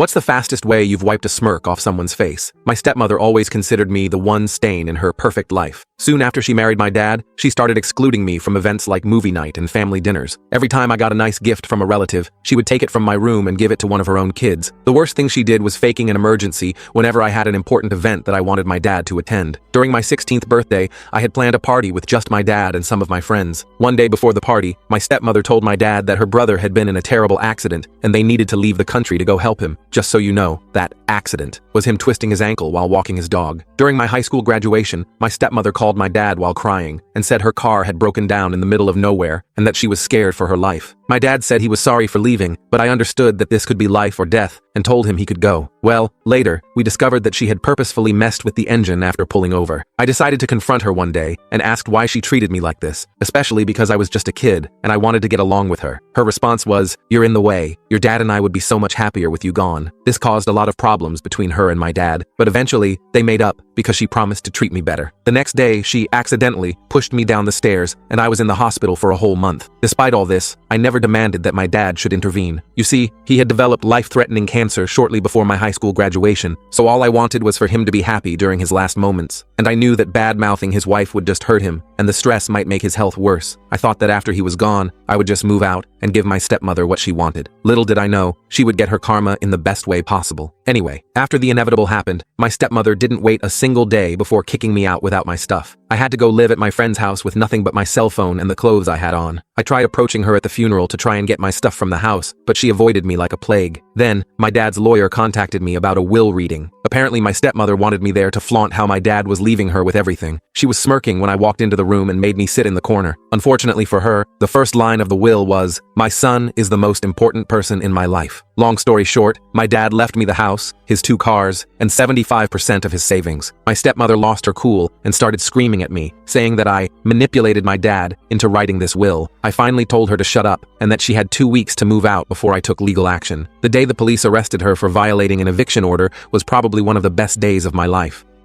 What's the fastest way you've wiped a smirk off someone's face? My stepmother always considered me the one stain in her perfect life. Soon after she married my dad, she started excluding me from events like movie night and family dinners. Every time I got a nice gift from a relative, she would take it from my room and give it to one of her own kids. The worst thing she did was faking an emergency whenever I had an important event that I wanted my dad to attend. During my 16th birthday, I had planned a party with just my dad and some of my friends. One day before the party, my stepmother told my dad that her brother had been in a terrible accident and they needed to leave the country to go help him. Just so you know, that accident was him twisting his ankle while walking his dog. During my high school graduation, my stepmother called my dad while crying and said her car had broken down in the middle of nowhere and that she was scared for her life. My dad said he was sorry for leaving, but I understood that this could be life or death and told him he could go. Well, later, we discovered that she had purposefully messed with the engine after pulling over. I decided to confront her one day and asked why she treated me like this, especially because I was just a kid and I wanted to get along with her. Her response was, "You're in the way. Your dad and I would be so much happier with you gone." This caused a lot of problems between her and my dad, but eventually, they made up because she promised to treat me better. The next day, she accidentally pushed me down the stairs and I was in the hospital for a whole month. Despite all this, I never demanded that my dad should intervene. You see, he had developed life-threatening cancer shortly before my high school graduation, so all I wanted was for him to be happy during his last moments. And I knew that bad-mouthing his wife would just hurt him, and the stress might make his health worse. I thought that after he was gone, I would just move out and give my stepmother what she wanted. Little did I know, she would get her karma in the best way possible. Anyway, after the inevitable happened, my stepmother didn't wait a single day before kicking me out without my stuff. I had to go live at my friend's house with nothing but my cell phone and the clothes I had on. I tried approaching her at the funeral to try and get my stuff from the house, but she avoided me like a plague. Then, my dad's lawyer contacted me about a will reading. Apparently, my stepmother wanted me there to flaunt how my dad was leaving her with everything. She was smirking when I walked into the room and made me sit in the corner. Unfortunately for her, the first line of the will was, "My son is the most important person in my life." Long story short, my dad left me the house, his 2 cars, and 75% of his savings. My stepmother lost her cool and started screaming at me, saying that I manipulated my dad into writing this will. I finally told her to shut up and that she had 2 weeks to move out before I took legal action. The day the police arrested her for violating an eviction order was probably one of the best days of my life.